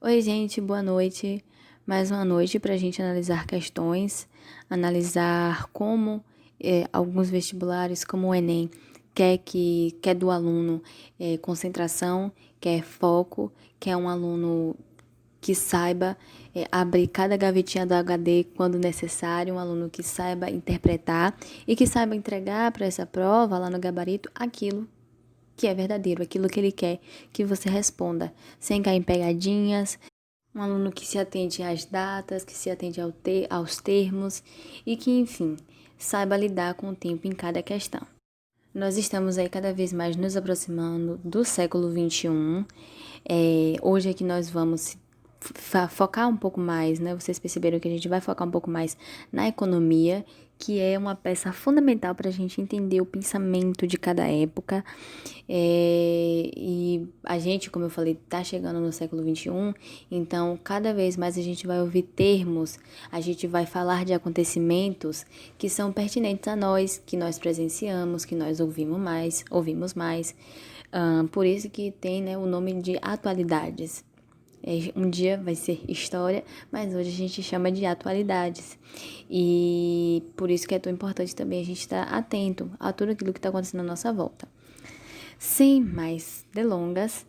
Oi, gente, boa noite. Mais uma noite para a gente analisar questões, analisar como alguns vestibulares, como o Enem, quer do aluno concentração, quer foco, quer um aluno que saiba abrir cada gavetinha do HD quando necessário, um aluno que saiba interpretar e que saiba entregar para essa prova lá no gabarito aquilo que é verdadeiro, aquilo que ele quer que você responda, sem cair em pegadinhas, um aluno que se atente às datas, que se atente aos termos e que, enfim, saiba lidar com o tempo em cada questão. Nós estamos aí cada vez mais nos aproximando do século XXI. Hoje é que nós vamos focar um pouco mais, né? Vocês perceberam que a gente vai focar um pouco mais na economia, que é uma peça fundamental para a gente entender o pensamento de cada época. E a gente, como eu falei, está chegando no século XXI, então cada vez mais a gente vai ouvir termos, a gente vai falar de acontecimentos que são pertinentes a nós, que nós presenciamos, que nós ouvimos mais. Por isso que tem, né, o nome de atualidades. Um dia vai ser história, mas hoje a gente chama de atualidades. E por isso que é tão importante também a gente estar atento a tudo aquilo que está acontecendo à nossa volta. Sem mais delongas,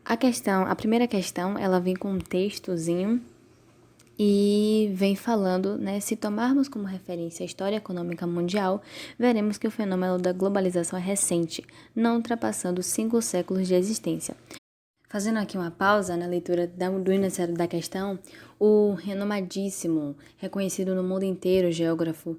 a primeira questão, ela vem com um textozinho e vem falando, né, se tomarmos como referência a história econômica mundial, veremos que o fenômeno da globalização é recente, não ultrapassando 5 séculos de existência. Fazendo aqui uma pausa na leitura do enunciado da questão, o renomadíssimo, reconhecido no mundo inteiro, geógrafo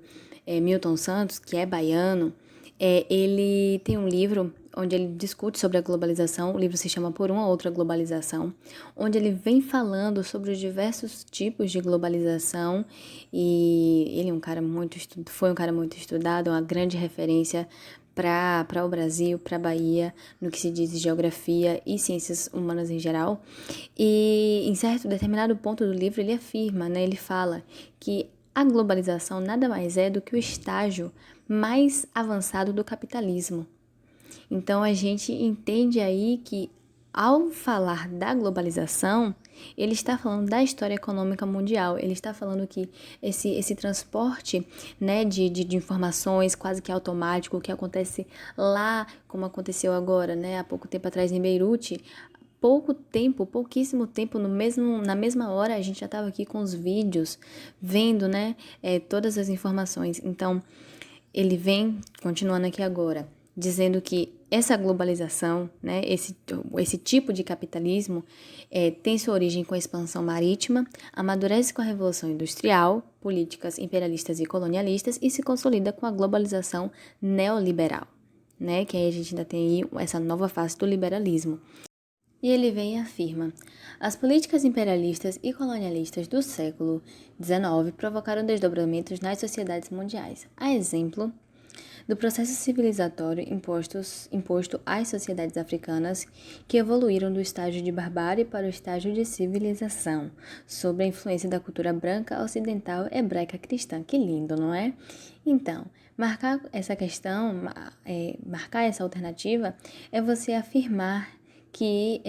Milton Santos, que é baiano, ele tem um livro onde ele discute sobre a globalização. O livro se chama Por uma Outra Globalização, onde ele vem falando sobre os diversos tipos de globalização, e ele é foi um cara muito estudado, uma grande referência para o Brasil, para a Bahia, no que se diz de geografia e ciências humanas em geral. E em certo determinado ponto do livro ele afirma, né, ele fala que a globalização nada mais é do que o estágio mais avançado do capitalismo. Então a gente entende aí que ao falar da globalização, ele está falando da história econômica mundial, ele está falando que esse transporte, né, de informações quase que automático, que acontece lá, como aconteceu agora, né, há pouco tempo atrás em Beirute, pouquíssimo tempo, na mesma hora a gente já estava aqui com os vídeos, vendo, né, todas as informações. Então, ele vem, continuando aqui agora, dizendo que essa globalização, né, esse tipo de capitalismo tem sua origem com a expansão marítima, amadurece com a Revolução Industrial, políticas imperialistas e colonialistas e se consolida com a globalização neoliberal, né, que aí a gente ainda tem aí essa nova fase do liberalismo. E ele vem e afirma: as políticas imperialistas e colonialistas do século XIX provocaram desdobramentos nas sociedades mundiais, a exemplo do processo civilizatório imposto às sociedades africanas, que evoluíram do estágio de barbárie para o estágio de civilização, sob a influência da cultura branca, ocidental, hebraica, cristã. Que lindo, não é? Então, marcar essa questão, marcar essa alternativa, é você afirmar que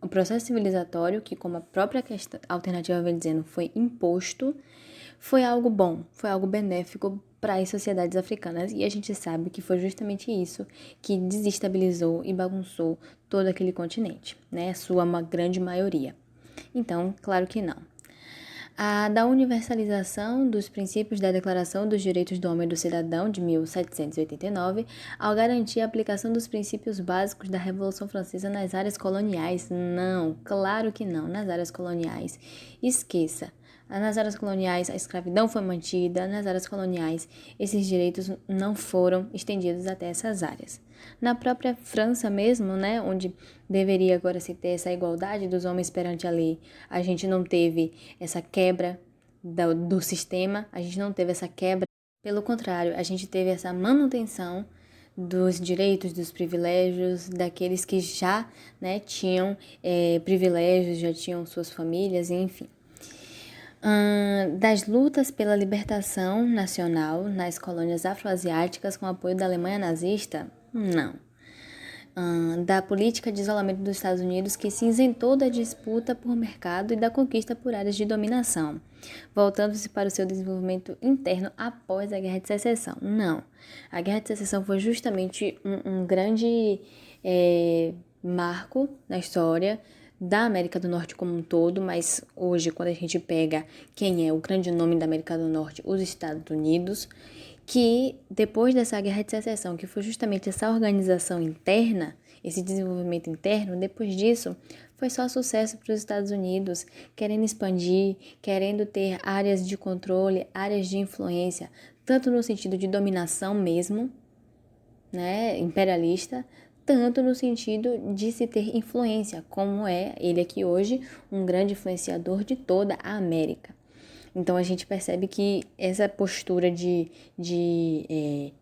o processo civilizatório, que como a própria alternativa vem dizendo, foi imposto, foi algo bom, foi algo benéfico para as sociedades africanas. E a gente sabe que foi justamente isso que desestabilizou e bagunçou todo aquele continente, né? Uma grande maioria. Então, claro que não. A da universalização dos princípios da Declaração dos Direitos do Homem e do Cidadão de 1789, ao garantir a aplicação dos princípios básicos da Revolução Francesa nas áreas coloniais. Não, claro que não, nas áreas coloniais. Esqueça. Nas áreas coloniais, a escravidão foi mantida, nas áreas coloniais, esses direitos não foram estendidos até essas áreas. Na própria França mesmo, né, onde deveria agora se ter essa igualdade dos homens perante a lei, a gente não teve essa quebra do sistema, a gente não teve essa quebra. Pelo contrário, a gente teve essa manutenção dos direitos, dos privilégios daqueles que já, né, tinham privilégios, já tinham suas famílias, enfim. Das lutas pela libertação nacional nas colônias afroasiáticas com apoio da Alemanha nazista? Não. da política de isolamento dos Estados Unidos, que se isentou da disputa por mercado e da conquista por áreas de dominação, voltando-se para o seu desenvolvimento interno após a Guerra de Secessão. Não, a Guerra de Secessão foi justamente um grande marco na história da América do Norte como um todo, mas hoje, quando a gente pega quem é o grande nome da América do Norte, os Estados Unidos, que depois dessa Guerra de Secessão, que foi justamente essa organização interna, esse desenvolvimento interno, depois disso, foi só sucesso para os Estados Unidos, querendo expandir, querendo ter áreas de controle, áreas de influência, tanto no sentido de dominação mesmo, né, imperialista, tanto no sentido de se ter influência, como é ele aqui hoje, um grande influenciador de toda a América. Então, a gente percebe que essa postura de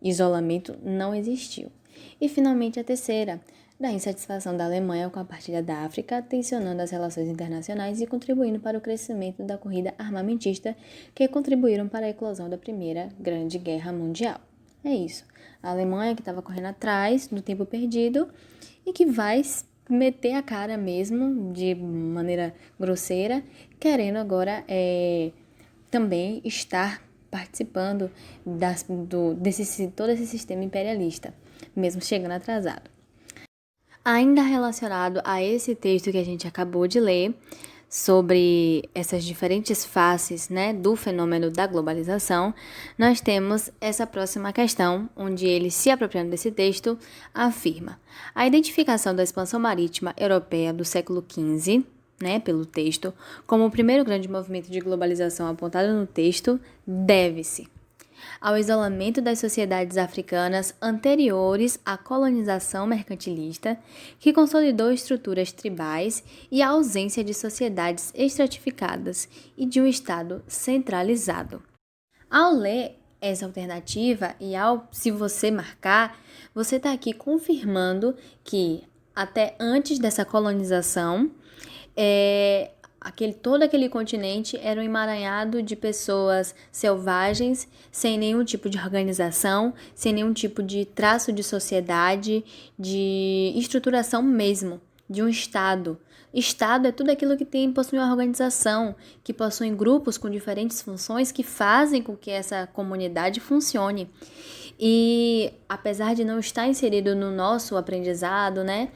isolamento não existiu. E, finalmente, a terceira, da insatisfação da Alemanha com a partilha da África, tensionando as relações internacionais e contribuindo para o crescimento da corrida armamentista, que contribuíram para a eclosão da Primeira Grande Guerra Mundial. É isso. A Alemanha que estava correndo atrás do tempo perdido e que vai meter a cara mesmo, de maneira grosseira, querendo agora também estar participando desse todo esse sistema imperialista, mesmo chegando atrasado. Ainda relacionado a esse texto que a gente acabou de ler, sobre essas diferentes faces, né, do fenômeno da globalização, nós temos essa próxima questão, onde ele, se apropriando desse texto, afirma: a identificação da expansão marítima europeia do século XV, né, pelo texto, como o primeiro grande movimento de globalização apontado no texto, deve-se ao isolamento das sociedades africanas anteriores à colonização mercantilista, que consolidou estruturas tribais, e à ausência de sociedades estratificadas e de um Estado centralizado. Ao ler essa alternativa se você marcar, você está aqui confirmando que até antes dessa colonização, todo aquele continente era um emaranhado de pessoas selvagens, sem nenhum tipo de organização, sem nenhum tipo de traço de sociedade, de estruturação mesmo, de um Estado. Estado é tudo aquilo que possui uma organização, que possui grupos com diferentes funções que fazem com que essa comunidade funcione. E apesar de não estar inserido no nosso aprendizado, né,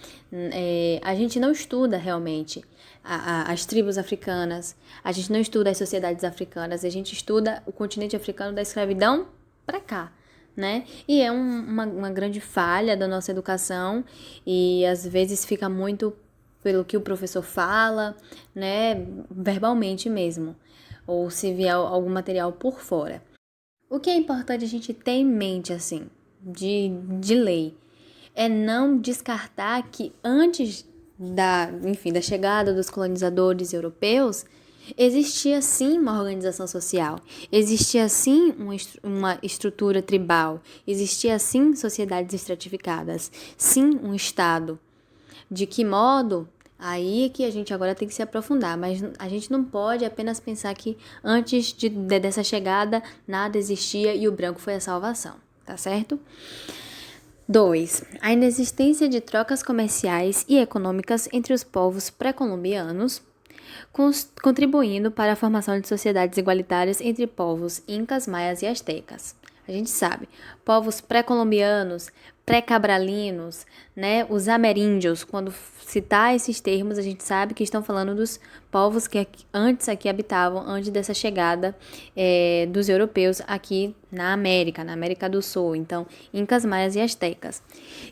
a gente não estuda realmente as tribos africanas, a gente não estuda as sociedades africanas, a gente estuda o continente africano da escravidão para cá, né? E é uma grande falha da nossa educação e às vezes fica muito pelo que o professor fala, né, verbalmente mesmo, ou se vier algum material por fora. O que é importante a gente ter em mente, assim, de lei, é não descartar que antes da chegada dos colonizadores europeus, existia sim uma organização social, existia sim uma estrutura tribal, existia sim sociedades estratificadas, sim um Estado. De que modo? Aí é que a gente agora tem que se aprofundar, mas a gente não pode apenas pensar que antes dessa chegada nada existia e o branco foi a salvação, tá certo? 2. A inexistência de trocas comerciais e econômicas entre os povos pré-colombianos, contribuindo para a formação de sociedades igualitárias entre povos incas, maias e astecas. A gente sabe, povos pré-colombianos, pré-cabralinos, né, os ameríndios, quando citar esses termos, a gente sabe que estão falando dos povos que antes aqui habitavam, antes dessa chegada dos europeus aqui na América do Sul. Então, incas, maias e astecas.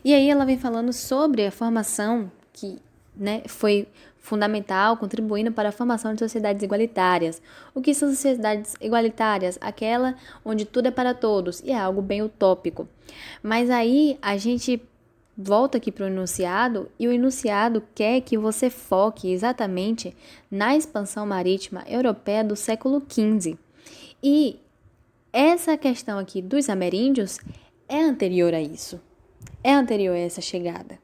E aí ela vem falando sobre a formação que, né, foi fundamental, contribuindo para a formação de sociedades igualitárias. O que são sociedades igualitárias? Aquela onde tudo é para todos, e é algo bem utópico. Mas aí a gente volta aqui para o enunciado, e o enunciado quer que você foque exatamente na expansão marítima europeia do século XV. E essa questão aqui dos ameríndios é anterior a isso, é anterior a essa chegada.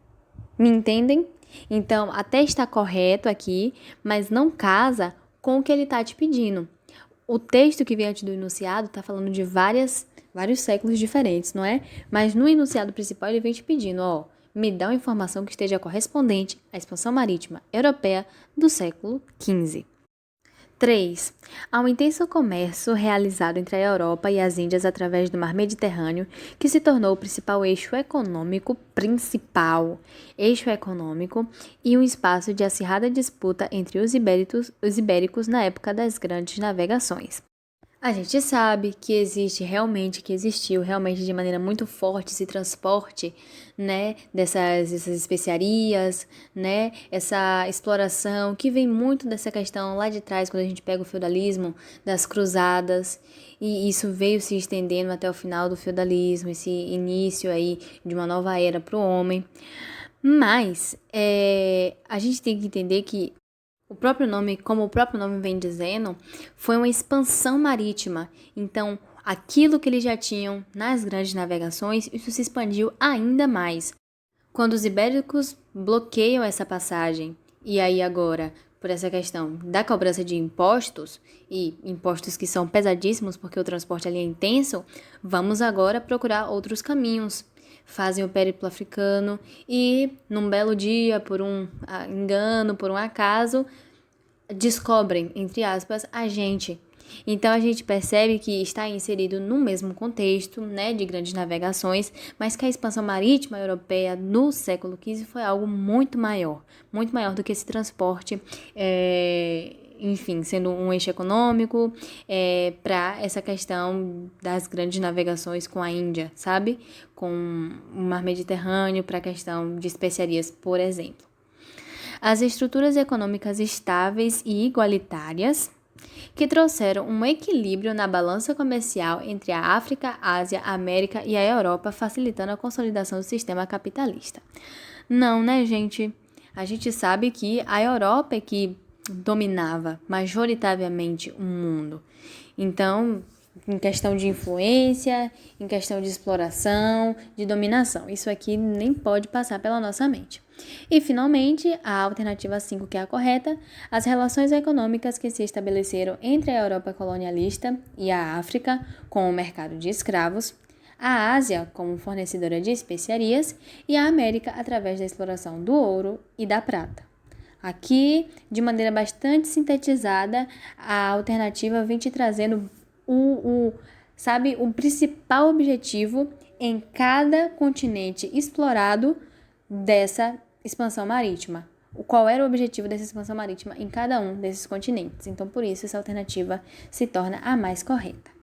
Me entendem? Então, até está correto aqui, mas não casa com o que ele está te pedindo. O texto que vem antes do enunciado está falando de vários séculos diferentes, não é? Mas no enunciado principal ele vem te pedindo, me dá uma informação que esteja correspondente à expansão marítima europeia do século XV. 3. Há um intenso comércio realizado entre a Europa e as Índias através do Mar Mediterrâneo, que se tornou o principal eixo econômico e um espaço de acirrada disputa entre os ibéricos na época das grandes navegações. A gente sabe que existiu realmente de maneira muito forte esse transporte, né, dessas especiarias, né, essa exploração que vem muito dessa questão lá de trás, quando a gente pega o feudalismo, das cruzadas, e isso veio se estendendo até o final do feudalismo, esse início aí de uma nova era para o homem. Mas a gente tem que entender que como o próprio nome vem dizendo, foi uma expansão marítima. Então, aquilo que eles já tinham nas grandes navegações, isso se expandiu ainda mais. Quando os ibéricos bloqueiam essa passagem, e aí agora, por essa questão da cobrança de impostos, e impostos que são pesadíssimos porque o transporte ali é intenso, vamos agora procurar outros caminhos. Fazem o périplo africano e, num belo dia, por um engano, por um acaso, descobrem, entre aspas, a gente. Então a gente percebe que está inserido no mesmo contexto, né, de grandes navegações, mas que a expansão marítima europeia no século XV foi algo muito maior do que esse transporte, enfim, sendo um eixo econômico para essa questão das grandes navegações com a Índia, sabe? Com o Mar Mediterrâneo para a questão de especiarias, por exemplo. As estruturas econômicas estáveis e igualitárias que trouxeram um equilíbrio na balança comercial entre a África, Ásia, América e a Europa, facilitando a consolidação do sistema capitalista. Não, né, gente? A gente sabe que a Europa é que dominava majoritariamente o mundo. Então, em questão de influência, em questão de exploração, de dominação. Isso aqui nem pode passar pela nossa mente. E, finalmente, a alternativa 5, que é a correta, as relações econômicas que se estabeleceram entre a Europa colonialista e a África com o mercado de escravos, a Ásia como fornecedora de especiarias e a América através da exploração do ouro e da prata. Aqui, de maneira bastante sintetizada, a alternativa vem te trazendo o principal objetivo em cada continente explorado dessa expansão marítima. Qual era o objetivo dessa expansão marítima em cada um desses continentes? Então, por isso, essa alternativa se torna a mais correta.